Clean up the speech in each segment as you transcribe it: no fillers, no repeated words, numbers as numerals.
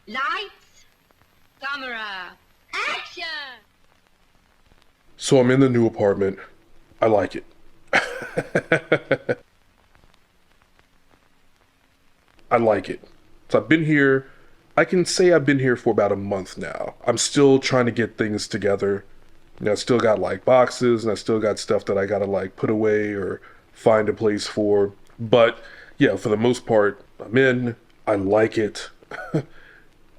Lights, camera, action! So I'm in the new apartment. I like it. I like it. So I've been here, I can say I've been here for about a month now. I'm still trying to get things together. You know, I still got like boxes and I still got stuff that I gotta like put away or find a place for. But yeah, for the most part, I'm in. I like it.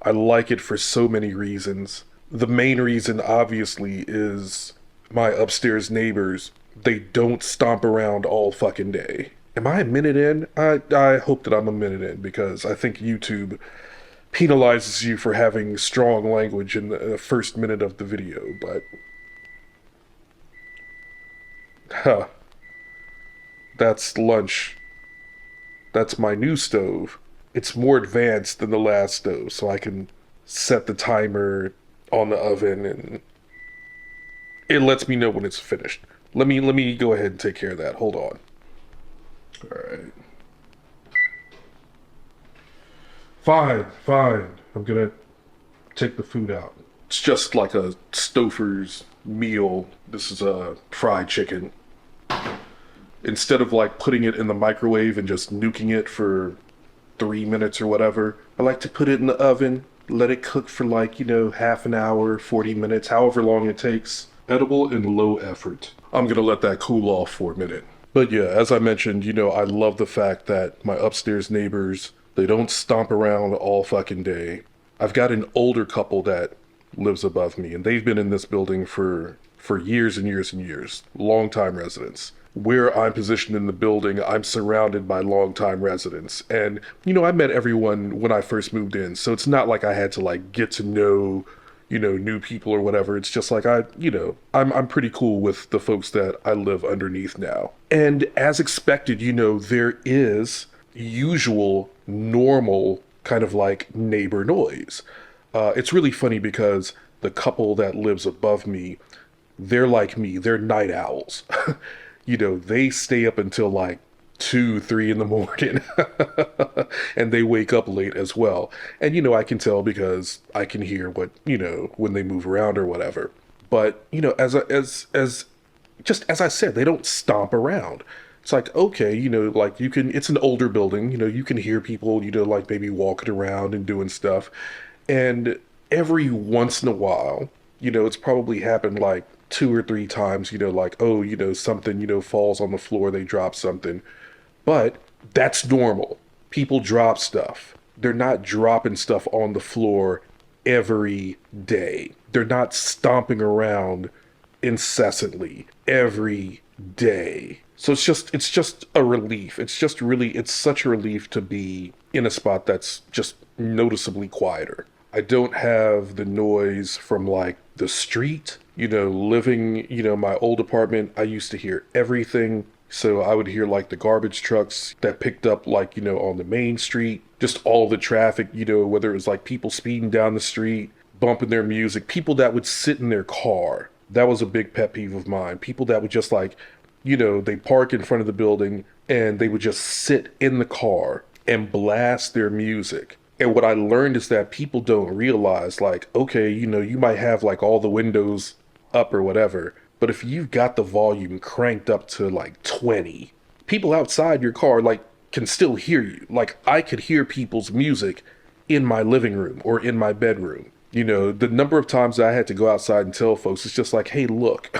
I like it for so many reasons. The main reason, obviously, is my upstairs neighbors. They don't stomp around all fucking day. Am I a minute in? I hope that I'm a minute in because I think YouTube penalizes you for having strong language in the first minute of the video, but huh, that's lunch. That's my new stove. It's more advanced than the last stove, so I can set the timer on the oven and it lets me know when it's finished. Let me go ahead and take care of that. Hold on. All right. Fine. I'm gonna take the food out. It's just like a Stouffer's meal. This is a fried chicken. Instead of like putting it in the microwave and just nuking it for 3 minutes or whatever, I like to put it in the oven, let it cook for like, half an hour, 40 minutes, however long it takes. Edible and low effort. I'm gonna let that cool off for a minute. But yeah, as I mentioned, I love the fact that my upstairs neighbors, they don't stomp around all fucking day. I've got an older couple that lives above me, and they've been in this building for years and years and years. Long-time residents. Where I'm positioned in the building, I'm surrounded by long-time residents. And, I met everyone when I first moved in, so it's not like I had to, like, get to know, new people or whatever. It's just like I'm pretty cool with the folks that I live underneath now. And as expected, there is usual, normal kind of like neighbor noise. It's really funny because the couple that lives above me, they're like me, they're night owls. They stay up until like 2, 3 in the morning and they wake up late as well. And, I can tell because I can hear what, when they move around or whatever. But, just as I said, they don't stomp around. It's like, okay, like it's an older building, you can hear people, like maybe walking around and doing stuff. And every once in a while, it's probably happened like 2 or 3 times, like, oh, something, falls on the floor, they drop something. But that's normal. People drop stuff. They're not dropping stuff on the floor every day. They're not stomping around incessantly every day. So it's just a relief. It's such a relief to be in a spot that's just noticeably quieter. I don't have the noise from like the street. Living, my old apartment, I used to hear everything. So I would hear like the garbage trucks that picked up like, on the main street, just all the traffic, whether it was like people speeding down the street, bumping their music, people that would sit in their car. That was a big pet peeve of mine. People that would just like, they park in front of the building and they would just sit in the car and blast their music. And what I learned is that people don't realize like, okay, you might have like all the windows up or whatever, but if you've got the volume cranked up to like 20, people outside your car like can still hear you. Like I could hear people's music in my living room or in my bedroom. The number of times I had to go outside and tell folks, it's just like, hey, look,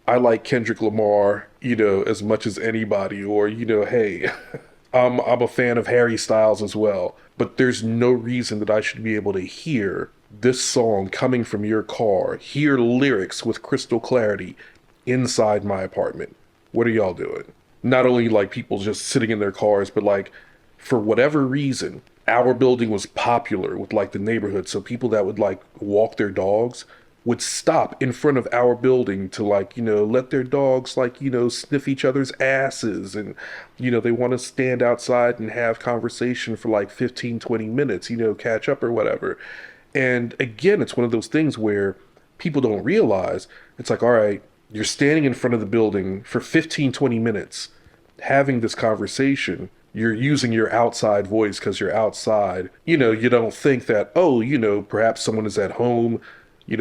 I like Kendrick Lamar, as much as anybody, or, hey, I'm a fan of Harry Styles as well, but there's no reason that I should be able to hear this song coming from your car, hear lyrics with crystal clarity inside my apartment. What are y'all doing? Not only like people just sitting in their cars, but like for whatever reason, our building was popular with like the neighborhood. So people that would like walk their dogs would stop in front of our building to like, let their dogs like, sniff each other's asses. And, they want to stand outside and have conversation for like 15, 20 minutes, catch up or whatever. And again, it's one of those things where people don't realize it's like, all right, you're standing in front of the building for 15, 20 minutes having this conversation. you're using your outside voice because you're outside. You don't think that, oh, perhaps someone is at home,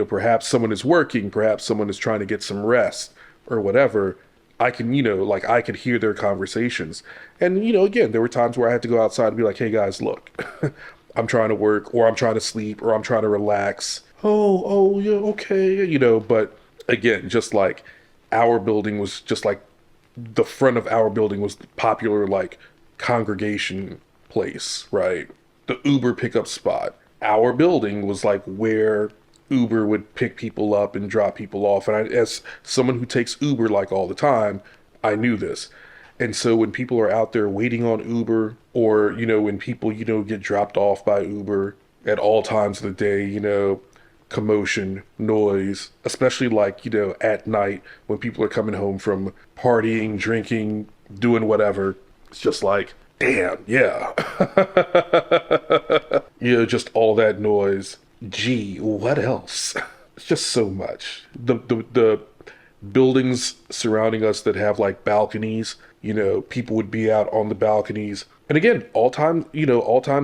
perhaps someone is working, perhaps someone is trying to get some rest or whatever. I can, like I could hear their conversations. And, again, there were times where I had to go outside and be like, hey guys, look, I'm trying to work, or I'm trying to sleep, or I'm trying to relax. Oh, yeah, okay, but again, just like our building was just like the front of our building was the popular like congregation place, right? The Uber pickup spot. Our building was like where Uber would pick people up and drop people off. And as someone who takes Uber like all the time, I knew this. And so when people are out there waiting on Uber, or, when people, get dropped off by Uber at all times of the day, commotion, noise, especially like, at night when people are coming home from partying, drinking, doing whatever. It's just like, damn, yeah. Just all that noise. Gee, what else? It's just so much. The buildings surrounding us that have like balconies, people would be out on the balconies. And again, all times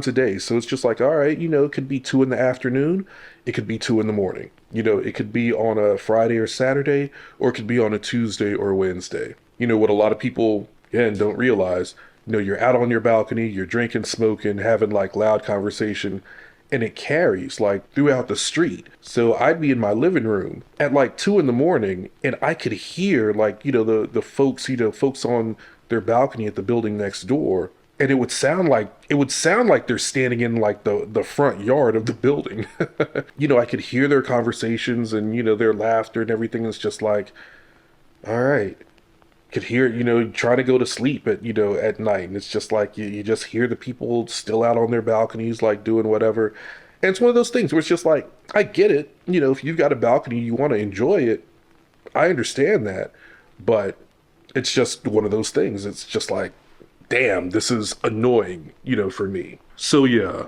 a day. So it's just like, all right, it could be 2 in the afternoon. It could be 2 in the morning. It could be on a Friday or Saturday, or it could be on a Tuesday or Wednesday. What a lot of people, again, don't realize, you're out on your balcony, you're drinking, smoking, having like loud conversation, and it carries like throughout the street. So I'd be in my living room at like 2 in the morning, and I could hear like, the folks, folks on their balcony at the building next door. And it would sound like they're standing in like the front yard of the building. I could hear their conversations and, their laughter and everything. It's just like, all right. Could hear, trying to go to sleep at night. And it's just like, you just hear the people still out on their balconies, like doing whatever. And it's one of those things where it's just like, I get it. If you've got a balcony, you want to enjoy it. I understand that. But it's just one of those things. It's just like, damn, this is annoying, for me. So yeah,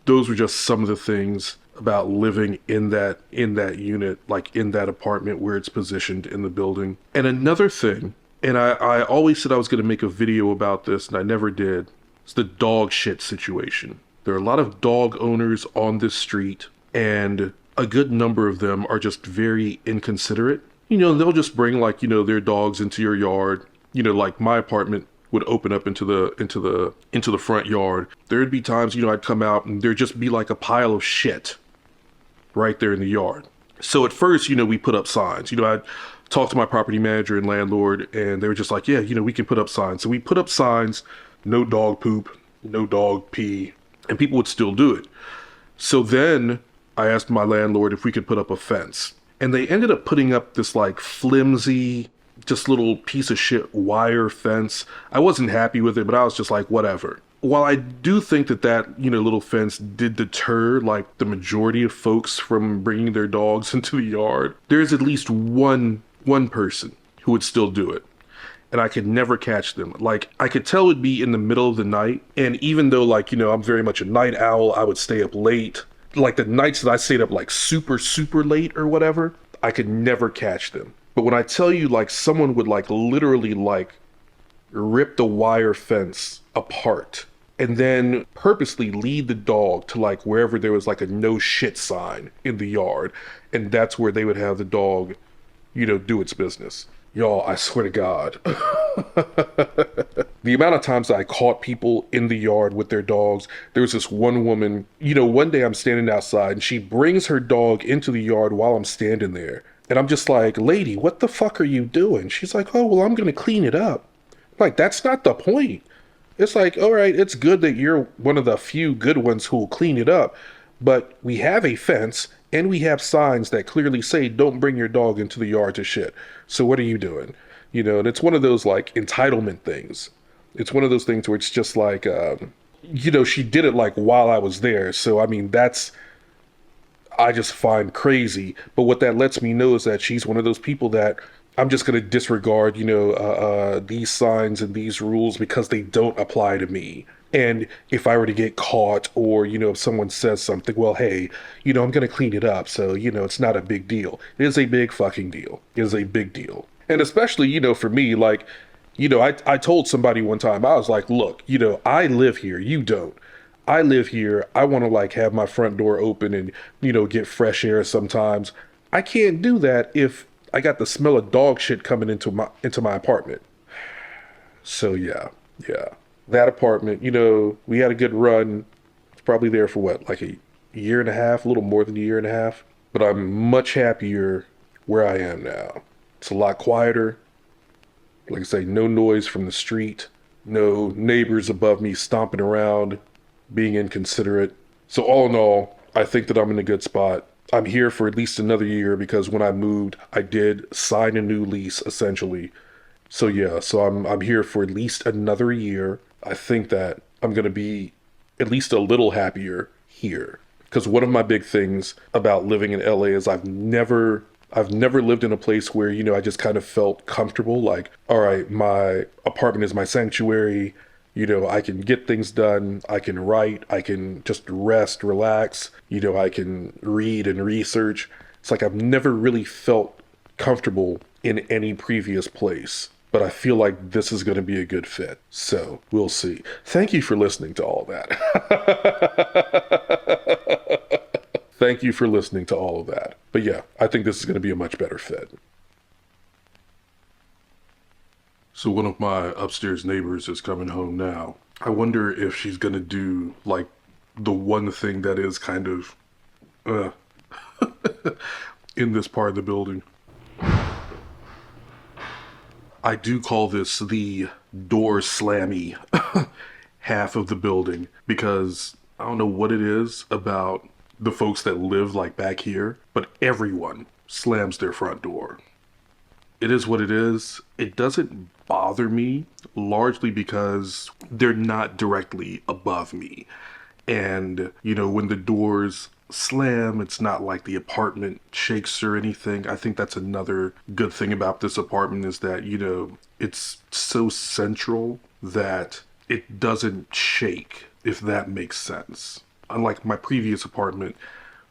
those were just some of the things about living in that unit, like in that apartment where it's positioned in the building. And another thing, and I always said I was going to make a video about this, and I never did, it's the dog shit situation. There are a lot of dog owners on this street, and a good number of them are just very inconsiderate. They'll just bring like, their dogs into your yard. Like my apartment would open up into the front yard. There'd be times, I'd come out and there'd just be like a pile of shit right there in the yard. So at first, we put up signs. I'd talk to my property manager and landlord, and they were just like, yeah, we can put up signs. So we put up signs, no dog poop, no dog pee, and people would still do it. So then I asked my landlord if we could put up a fence, and they ended up putting up this like flimsy, just little piece of shit wire fence. I wasn't happy with it, but I was just like, whatever. While I do think that little fence did deter like the majority of folks from bringing their dogs into the yard, there's at least one person who would still do it. And I could never catch them. Like, I could tell it would be in the middle of the night. And even though like, I'm very much a night owl, I would stay up late. Like the nights that I stayed up like super, super late or whatever, I could never catch them. But when I tell you, like, someone would, like, literally, like, rip the wire fence apart and then purposely lead the dog to, like, wherever there was, like, a no shit sign in the yard. And that's where they would have the dog, do its business. Y'all, I swear to God. The amount of times I caught people in the yard with their dogs. There was this one woman, one day I'm standing outside and she brings her dog into the yard while I'm standing there. And I'm just like, lady, what the fuck are you doing? She's like, oh, well, I'm going to clean it up. Like, that's not the point. It's like, all right, it's good that you're one of the few good ones who will clean it up. But we have a fence and we have signs that clearly say, don't bring your dog into the yard to shit. So what are you doing? And it's one of those like entitlement things. It's one of those things where it's just like, she did it like while I was there. So, I mean, I just find crazy. But what that lets me know is that she's one of those people that I'm just going to disregard, these signs and these rules because they don't apply to me. And if I were to get caught or, if someone says something, well, hey, I'm going to clean it up. So, it's not a big deal. It is a big fucking deal. It is a big deal. And especially, for me, like, I told somebody one time, I was like, look, I live here, you don't. I live here. I want to like have my front door open and, get fresh air sometimes. I can't do that if I got the smell of dog shit coming into my apartment. So yeah. That apartment, we had a good run. It's probably there for what, like a year and a half, a little more than a year and a half. But I'm much happier where I am now. It's a lot quieter. Like I say, no noise from the street, no neighbors above me stomping around, being inconsiderate. So all in all, I think that I'm in a good spot. I'm here for at least another year because when I moved, I did sign a new lease essentially. So yeah, so I'm here for at least another year. I think that I'm going to be at least a little happier here. Because one of my big things about living in LA is I've never lived in a place where, I just kind of felt comfortable. Like, all right, my apartment is my sanctuary. I can get things done. I can write. I can just rest, relax. I can read and research. It's like I've never really felt comfortable in any previous place. But I feel like this is going to be a good fit. So we'll see. Thank you for listening to all that. Thank you for listening to all of that. But yeah, I think this is going to be a much better fit. So one of my upstairs neighbors is coming home now. I wonder if she's going to do like the one thing that is kind of in this part of the building. I do call this the door slammy half of the building because I don't know what it is about the folks that live like back here, but everyone slams their front door. It is what it is. It doesn't bother me largely because they're not directly above me. And, when the doors slam, it's not like the apartment shakes or anything. I think that's another good thing about this apartment is that, it's so central that it doesn't shake, if that makes sense. Unlike my previous apartment,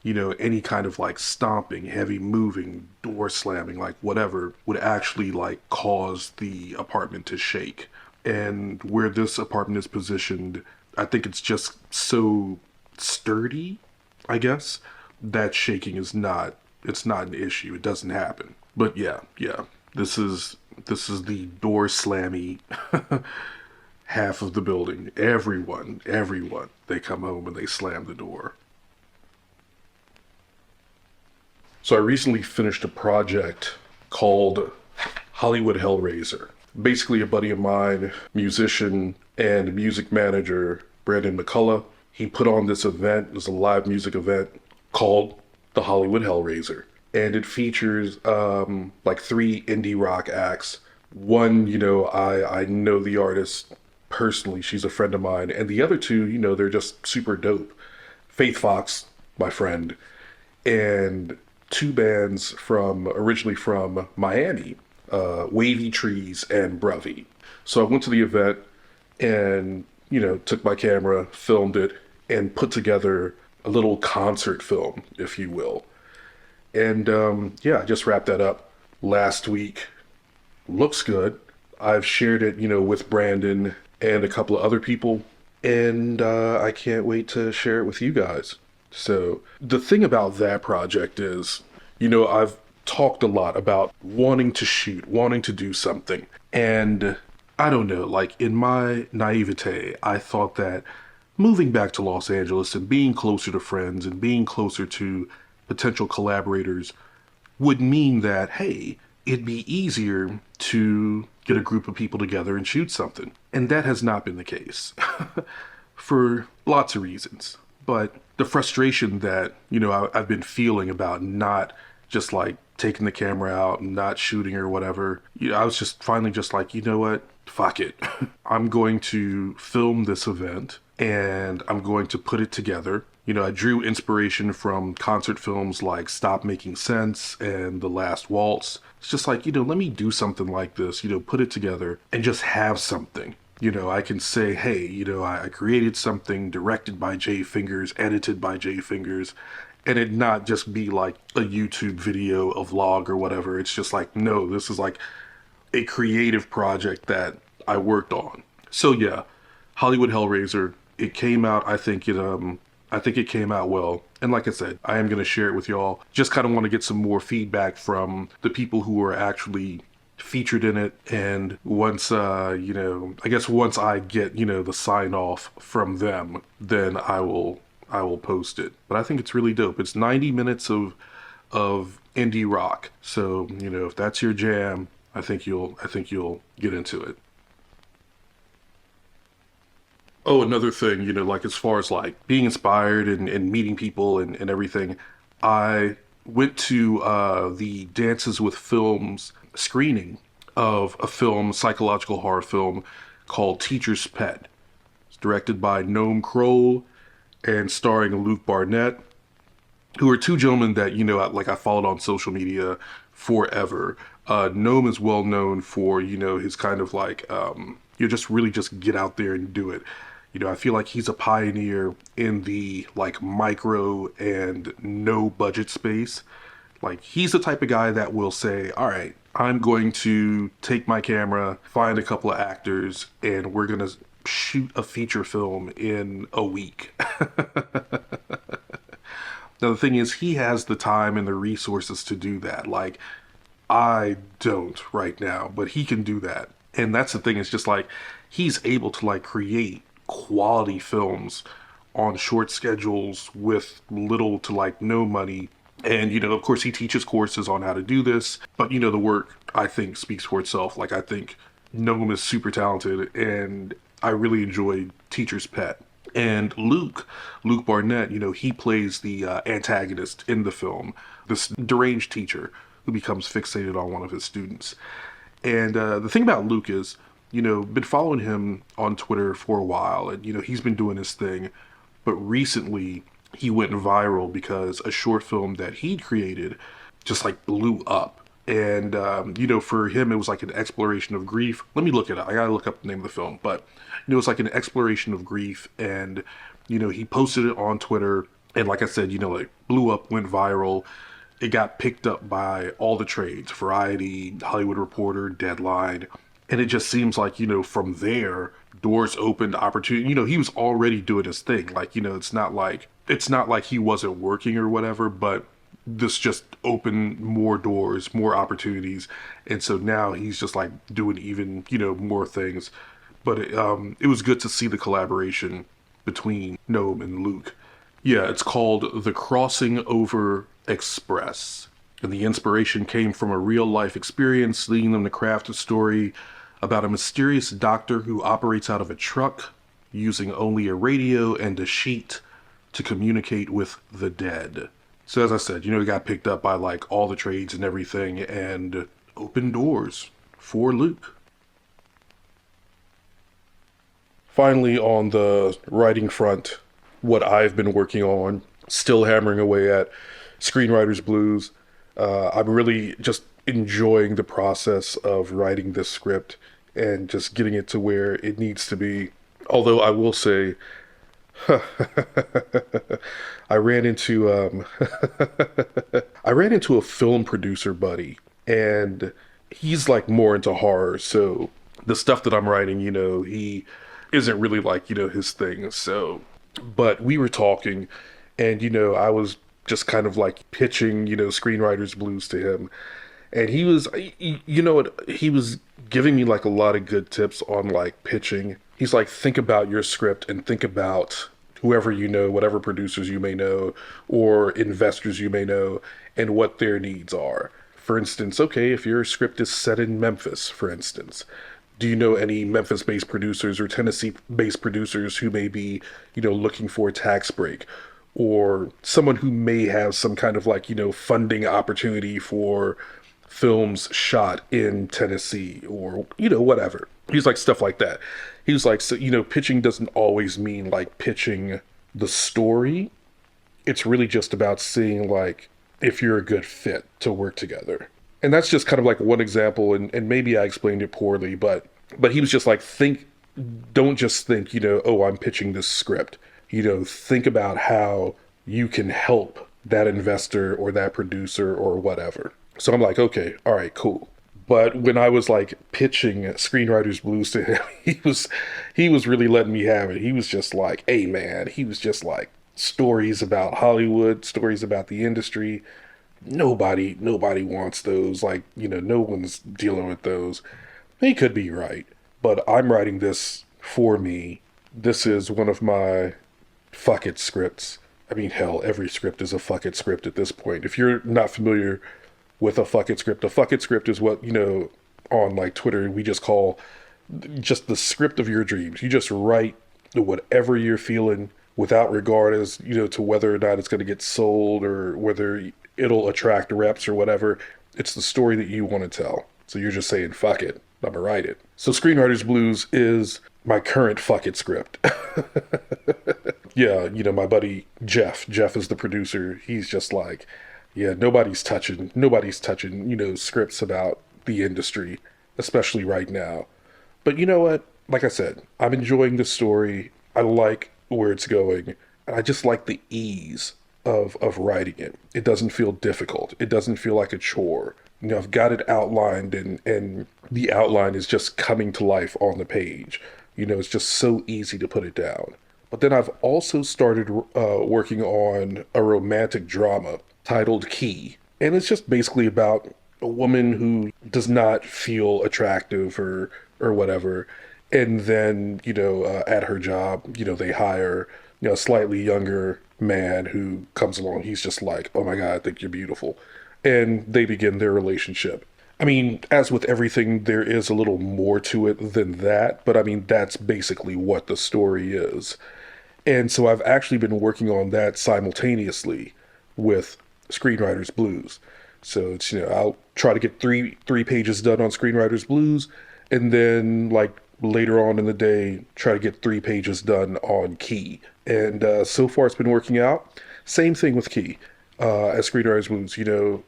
any kind of like stomping, heavy moving, door slamming, like whatever, would actually like cause the apartment to shake. And where this apartment is positioned, I think it's just so sturdy, I guess, that shaking it's not an issue. It doesn't happen. But yeah. This is the door slammy half of the building. Everyone, they come home and they slam the door. So I recently finished a project called Hollywood Hellraiser. Basically a buddy of mine, musician and music manager, Brandon McCullough, he put on this event. It was a live music event called the Hollywood Hellraiser. And it features like 3 indie rock acts. One, I know the artist personally. She's a friend of mine. And the other 2, they're just super dope. Faith Fox, my friend, and 2 bands originally from Miami, Wavy Trees and Bruvy. So I went to the event and, took my camera, filmed it, and put together a little concert film, if you will. And I just wrapped that up last week. Looks good. I've shared it, with Brandon and a couple of other people, and I can't wait to share it with you guys. So the thing about that project is, I've talked a lot about wanting to shoot, wanting to do something. And I don't know, like in my naivete, I thought that moving back to Los Angeles and being closer to friends and being closer to potential collaborators would mean that, hey, it'd be easier to get a group of people together and shoot something. And that has not been the case for lots of reasons. But the frustration that, I've been feeling about not just like taking the camera out and not shooting or whatever, I was just finally just like, you know what? Fuck it. I'm going to film this event and I'm going to put it together. I drew inspiration from concert films like Stop Making Sense and The Last Waltz. It's just like, let me do something like this, put it together and just have something. I can say, hey, I created something directed by Jay Fingers, edited by Jay Fingers, and it not just be like a YouTube video, a vlog or whatever. It's just like, no, this is like, a creative project that I worked on. So yeah, Hollywood Hellraiser. It came out. I think it came out well. And like I said, I am gonna share it with y'all. Just kind of want to get some more feedback from the people who are actually featured in it. And once, I guess once I get, the sign off from them, then I will post it. But I think it's really dope. It's 90 minutes of indie rock. So, if that's your jam, I think you'll get into it. Oh, another thing, like as far as like being inspired and meeting people and everything, I went to the Dances with Films screening of a film, psychological horror film called Teacher's Pet. It's directed by Noam Kroll and starring Luke Barnett, who are two gentlemen that like I followed on social media forever. Noam is well known for his kind of like you just really just get out there and do it. I feel like he's a pioneer in the like micro and no budget space. Like he's the type of guy that will say, "All right, I'm going to take my camera, find a couple of actors, and we're gonna shoot a feature film in a week." Now, the thing is, he has the time and the resources to do that. Like, I don't right now, but he can do that. And that's the thing, it's just like, he's able to like create quality films on short schedules with little to like no money. And, of course, he teaches courses on how to do this. But, the work, I think, speaks for itself. Like, I think Noam is super talented, and I really enjoyed Teacher's Pet. And Luke Barnett, he plays the antagonist in the film, this deranged teacher who becomes fixated on one of his students. And the thing about Luke is, been following him on Twitter for a while, and, he's been doing his thing. But recently, he went viral because a short film that he'd created just like blew up. And, for him, it was like an exploration of grief. Let me look it up. I gotta look up the name of the film. But, it was like an exploration of grief. And, he posted it on Twitter. And like I said, like blew up, went viral. It got picked up by all the trades, Variety, Hollywood Reporter, Deadline. And it just seems like, from there, doors opened, opportunity. He was already doing his thing. Like, it's not like he wasn't working or whatever, but this just opened more doors, more opportunities. And so now he's just like doing even, more things. But it was good to see the collaboration between Noam and Luke. Yeah, it's called The Crossing Over Express. And the inspiration came from a real life experience, leading them to craft a story about a mysterious doctor who operates out of a truck using only a radio and a sheet to communicate with the dead. So as I said, it got picked up by like all the trades and everything and opened doors for Luke. Finally, on the writing front, what I've been working on, still hammering away at Screenwriter's Blues. I'm really just enjoying the process of writing this script and just getting it to where it needs to be. Although I will say, I ran into I ran into a film producer buddy, and he's like more into horror. So the stuff that I'm writing, he isn't really like his thing. So, but we were talking, and I was just kind of like pitching Screenwriter's Blues to him, and he was he was giving me like a lot of good tips on like pitching. He's like, think about your script and think about whoever whatever producers you may know or investors you may know and what their needs are. For instance, okay, if your script is set in Memphis, for instance, do you know any Memphis-based producers or Tennessee-based producers who may be, looking for a tax break, or someone who may have some kind of like, funding opportunity for films shot in Tennessee or, whatever. He's like, stuff like that. He was like, so, pitching doesn't always mean like pitching the story. It's really just about seeing like if you're a good fit to work together. And that's just kind of like one example, and maybe I explained it poorly, but he was just like, don't just think, oh, I'm pitching this script. Think about how you can help that investor or that producer or whatever. So I'm like, okay, all right, cool. But when I was like pitching Screenwriters Blues to him, he was really letting me have it. He was just like, "Hey man," he was just like stories about Hollywood, stories about the industry. Nobody wants those. Like, no one's dealing with those. He could be right, but I'm writing this for me. This is one of my fuck it scripts. I mean, hell, every script is a fuck it script at this point. If you're not familiar with a fuck it script is what, on like Twitter, we just call just the script of your dreams. You just write whatever you're feeling without regard as, to whether or not it's going to get sold or whether it'll attract reps or whatever. It's the story that you want to tell. So you're just saying, fuck it, I'm gonna write it. So Screenwriters Blues is my current fuck it script. Yeah, my buddy Jeff is the producer. He's just like, yeah, nobody's touching, scripts about the industry, especially right now. But you know what? Like I said, I'm enjoying the story. I like where it's going. And I just like the ease of writing it. It doesn't feel difficult. It doesn't feel like a chore. I've got it outlined and the outline is just coming to life on the page. It's just so easy to put it down. But then I've also started working on a romantic drama titled Key. And it's just basically about a woman who does not feel attractive or whatever. And then, at her job, they hire, a slightly younger man who comes along. He's just like, oh my God, I think you're beautiful. And they begin their relationship. I mean, as with everything, there is a little more to it than that. But I mean, that's basically what the story is. And so I've actually been working on that simultaneously with Screenwriters Blues. So it's, I'll try to get three pages done on Screenwriters Blues, and then like later on in the day, try to get 3 pages done on Key. And so far it's been working out. Same thing with Key. As Screenwriters Blues,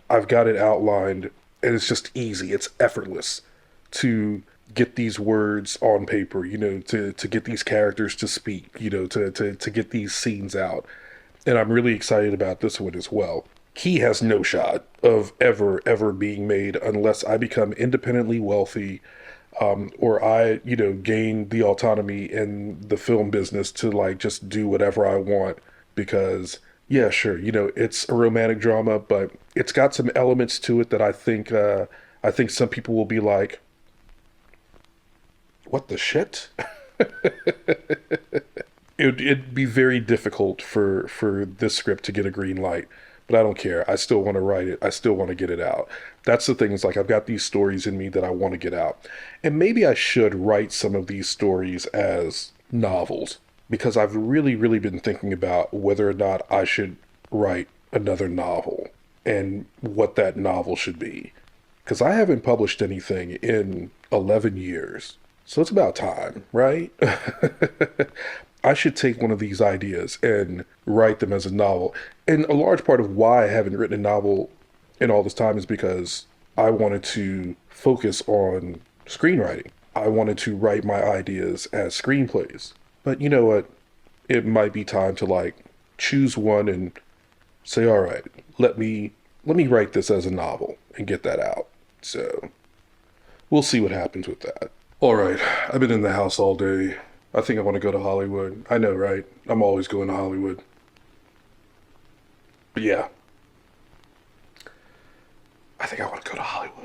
I've got it outlined, and it's just easy. It's effortless to get these words on paper, to get these characters to speak, to get these scenes out. And I'm really excited about this one as well. Key has no shot of ever being made unless I become independently wealthy, or I, gain the autonomy in the film business to like just do whatever I want. Because yeah, sure, it's a romantic drama, but it's got some elements to it that I think some people will be like, what the shit? It'd be very difficult for this script to get a green light, but I don't care. I still want to write it. I still want to get it out. That's the thing, is like I've got these stories in me that I want to get out. And maybe I should write some of these stories as novels, because I've really been thinking about whether or not I should write another novel and what that novel should be. Because I haven't published anything in 11 years. So it's about time, right? I should take one of these ideas and write them as a novel. And a large part of why I haven't written a novel in all this time is because I wanted to focus on screenwriting. I wanted to write my ideas as screenplays. But you know what? It might be time to like choose one and say, all right, let me write this as a novel and get that out. So we'll see what happens with that. All right, I've been in the house all day. I think I want to go to Hollywood. I know, right? I'm always going to Hollywood. But yeah, I think I want to go to Hollywood.